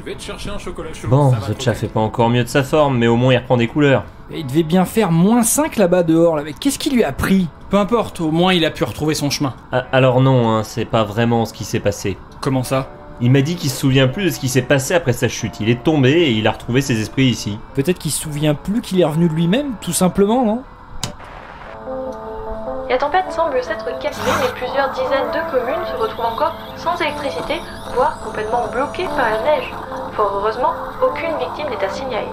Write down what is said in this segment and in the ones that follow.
vais te chercher un chocolat chaud. Bon, The Chat fait pas encore mieux de sa forme, mais au moins il reprend des couleurs. Et il devait bien faire -5 là-bas dehors, là. Mais qu'est-ce qui lui a pris? Peu importe, au moins il a pu retrouver son chemin. Ah, alors non, hein, c'est pas vraiment ce qui s'est passé. Comment ça? Il m'a dit qu'il se souvient plus de ce qui s'est passé après sa chute. Il est tombé et il a retrouvé ses esprits ici. Peut-être qu'il se souvient plus qu'il est revenu de lui-même, tout simplement, non? La tempête semble s'être calmée, mais plusieurs dizaines de communes se retrouvent encore sans électricité, voire complètement bloquées par la neige. Fort heureusement, aucune victime n'est à signaler.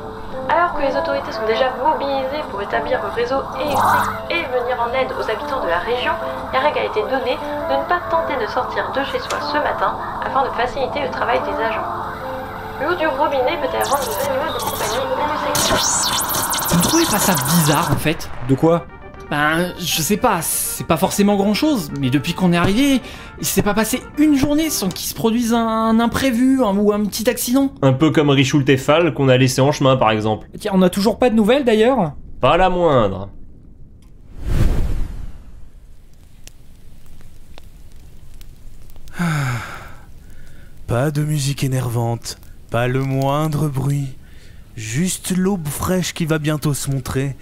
Alors que les autorités sont déjà mobilisées pour établir le réseau électrique et venir en aide aux habitants de la région, la règle a été donnée de ne pas tenter de sortir de chez soi ce matin afin de faciliter le travail des agents. L'eau du robinet peut-elle rendre les animaux de compagnie homosexuels? Vous ne trouvez pas ça bizarre en fait? De quoi? Ben, je sais pas, c'est pas forcément grand chose, mais depuis qu'on est arrivé, il s'est pas passé une journée sans qu'il se produise un imprévu ou un petit accident. Un peu comme Richoult et Fall qu'on a laissé en chemin par exemple. Tiens, on a toujours pas de nouvelles d'ailleurs? Pas la moindre. Pas de musique énervante, pas le moindre bruit, juste l'aube fraîche qui va bientôt se montrer,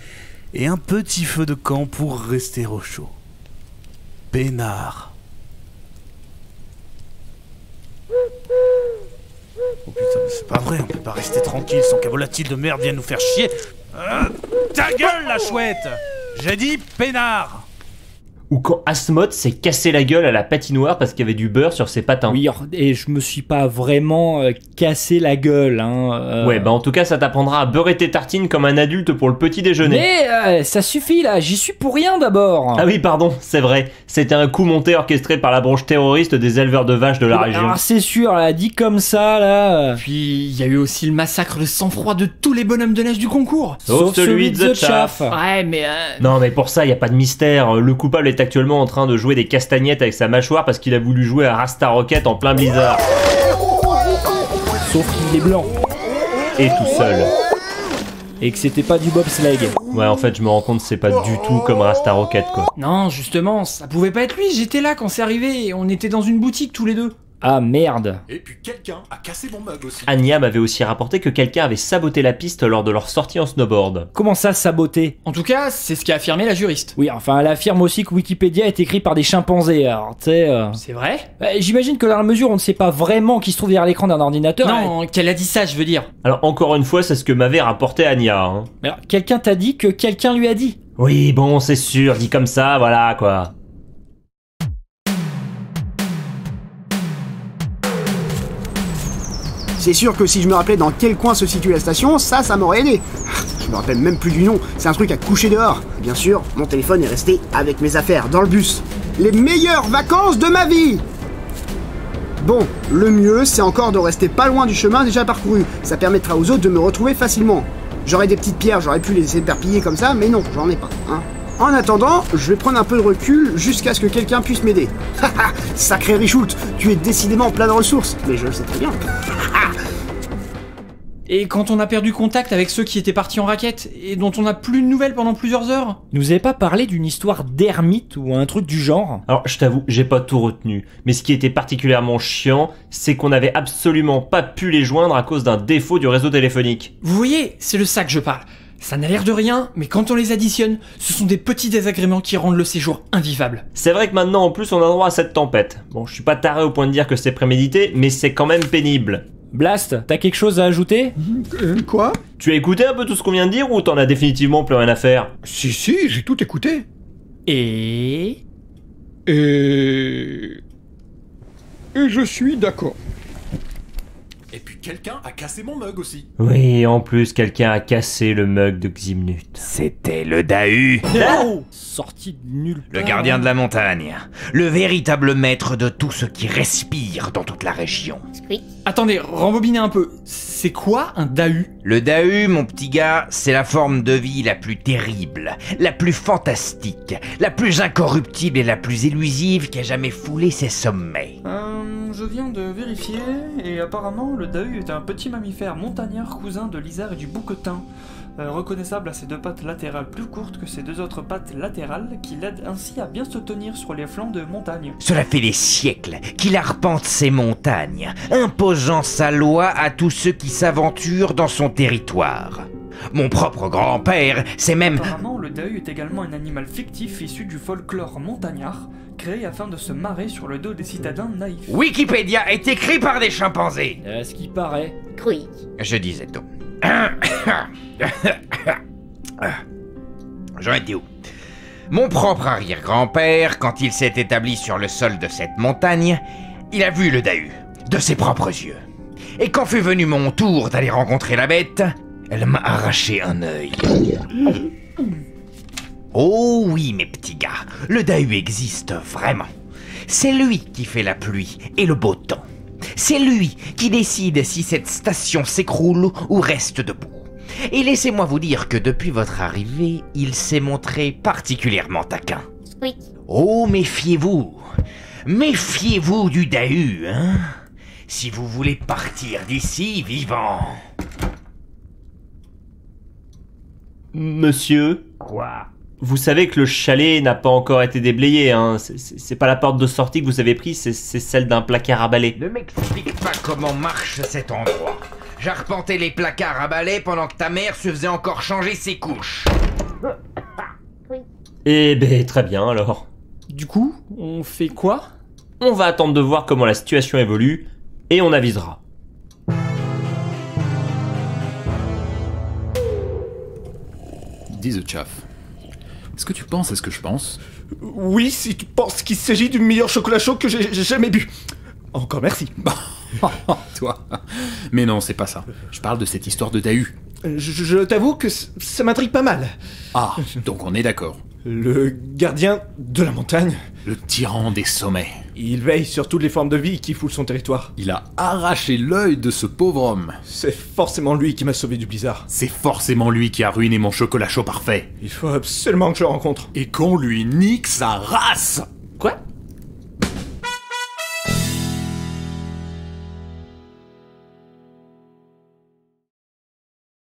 et un petit feu de camp pour rester au chaud. Peinard. Oh putain, mais c'est pas vrai, on peut pas rester tranquille sans qu'un volatile de merde vienne nous faire chier. Ta gueule, la chouette! J'ai dit peinard! Ou quand Asmod s'est cassé la gueule à la patinoire parce qu'il y avait du beurre sur ses patins. Oui, et je me suis pas vraiment cassé la gueule, hein. Ouais, bah en tout cas, ça t'apprendra à beurrer tes tartines comme un adulte pour le petit déjeuner. Mais ça suffit là, j'y suis pour rien d'abord. Ah oui, pardon, c'est vrai. C'était un coup monté orchestré par la branche terroriste des éleveurs de vaches de la région. Alors c'est sûr, là, dit comme ça, là. Puis il y a eu aussi le massacre de sang-froid de tous les bonhommes de neige du concours. Sauf celui de The Chaff. Ouais, mais Non, mais pour ça, y a pas de mystère. Le coupable est actuellement en train de jouer des castagnettes avec sa mâchoire parce qu'il a voulu jouer à Rasta Rocket en plein blizzard. Sauf qu'il est blanc. Et tout seul. Et que c'était pas du bobsleigh. Ouais, en fait, je me rends compte que c'est pas du tout comme Rasta Rocket, quoi. non, justement, ça pouvait pas être lui, j'étais là quand c'est arrivé et on était dans une boutique tous les deux. Ah merde. Et puis quelqu'un a cassé mon mug aussi. Anya m'avait aussi rapporté que quelqu'un avait saboté la piste lors de leur sortie en snowboard. Comment ça, saboter? En tout cas, c'est ce qu'a affirmé la juriste. Oui, enfin, elle affirme aussi que Wikipédia est écrit par des chimpanzés, alors, tu sais... C'est vrai? J'imagine que dans la mesure où on ne sait pas vraiment qui se trouve derrière l'écran d'un ordinateur... Non, qu'elle a dit ça, je veux dire. Alors, encore une fois, c'est ce que m'avait rapporté Anya, hein. Alors, quelqu'un t'a dit que quelqu'un lui a dit? Oui, bon, c'est sûr, dit comme ça, voilà, quoi. C'est sûr que si je me rappelais dans quel coin se situe la station, ça m'aurait aidé. Je me rappelle même plus du nom, c'est un truc à coucher dehors. Bien sûr, mon téléphone est resté avec mes affaires dans le bus. Les meilleures vacances de ma vie! Bon, le mieux, c'est encore de rester pas loin du chemin déjà parcouru. Ça permettra aux autres de me retrouver facilement. J'aurais des petites pierres, j'aurais pu les éparpiller comme ça, mais non, j'en ai pas, hein. En attendant, je vais prendre un peu de recul jusqu'à ce que quelqu'un puisse m'aider. Haha, sacré Richoult, tu es décidément plein de ressources, mais je le sais très bien. Et quand on a perdu contact avec ceux qui étaient partis en raquette et dont on n'a plus de nouvelles pendant plusieurs heures? Il nous avait pas parlé d'une histoire d'ermite ou un truc du genre? Alors, je t'avoue, j'ai pas tout retenu. Mais ce qui était particulièrement chiant, c'est qu'on avait absolument pas pu les joindre à cause d'un défaut du réseau téléphonique. Vous voyez, c'est de ça que je parle. Ça n'a l'air de rien, mais quand on les additionne, ce sont des petits désagréments qui rendent le séjour invivable. C'est vrai que maintenant, en plus, on a droit à cette tempête. Bon, je suis pas taré au point de dire que c'est prémédité, mais c'est quand même pénible. Blast, t'as quelque chose à ajouter? Quoi? Tu as écouté un peu tout ce qu'on vient de dire ou t'en as définitivement plus rien à faire? Si, j'ai tout écouté. Et Et je suis d'accord. Et puis quelqu'un a cassé mon mug aussi. Oui, en plus, quelqu'un a cassé le mug de Ximnut. C'était le Dahu, Sorti de nulle le part. gardien de la montagne, le véritable maître de tout ce qui respire dans toute la région. attendez, rembobinez un peu. C'est quoi un Dahu? Le Dahu, mon petit gars, c'est la forme de vie la plus terrible, la plus fantastique, la plus incorruptible et la plus élusive qui a jamais foulé ses sommets. Je viens de vérifier et apparemment le dahu est un petit mammifère montagnard cousin de l'isard et du bouquetin, reconnaissable à ses 2 pattes latérales plus courtes que ses 2 autres pattes latérales, qui l'aident ainsi à bien se tenir sur les flancs de montagne. Cela fait des siècles qu'il arpente ces montagnes, imposant sa loi à tous ceux qui s'aventurent dans son territoire. Mon propre grand-père, c'est même... Apparemment, le dahu est également un animal fictif issu du folklore montagnard, créé afin de se marrer sur le dos des citadins naïfs. Wikipédia est écrit par des chimpanzés. Ce qui paraît. Oui. Je disais donc. J'en étais où? Mon propre arrière-grand-père, quand il s'est établi sur le sol de cette montagne, il a vu le dahu, de ses propres yeux. Et quand fut venu mon tour d'aller rencontrer la bête, elle m'a arraché un œil. Oh oui, mes petits gars, le dahu existe vraiment. C'est lui qui fait la pluie et le beau temps. C'est lui qui décide si cette station s'écroule ou reste debout. Et laissez-moi vous dire que depuis votre arrivée, il s'est montré particulièrement taquin. Oui. Oh, méfiez-vous. Méfiez-vous du dahu, hein, si vous voulez partir d'ici vivant. Monsieur, Quoi? vous savez que le chalet n'a pas encore été déblayé, hein. C'est pas la porte de sortie que vous avez prise, c'est celle d'un placard à balai. Ne m'explique pas comment marche cet endroit. J'arpentais les placards à balai pendant que ta mère se faisait encore changer ses couches. Eh ben, très bien alors. Du coup, on fait quoi? On va attendre de voir comment la situation évolue, et on avisera. Dis The Chaff. Est-ce que tu penses à ce que je pense? Oui, si tu penses qu'il s'agit du meilleur chocolat chaud que j'ai jamais bu. Encore merci. Toi. Mais non, c'est pas ça. Je parle de cette histoire de dahu. Je t'avoue que ça m'intrigue pas mal. Ah, donc on est d'accord. Le gardien de la montagne, Le tyran des sommets. il veille sur toutes les formes de vie qui foulent son territoire. Il a arraché l'œil de ce pauvre homme. C'est forcément lui qui m'a sauvé du blizzard. C'est forcément lui qui a ruiné mon chocolat chaud parfait. Il faut absolument que je le rencontre. Et qu'on lui nique sa race.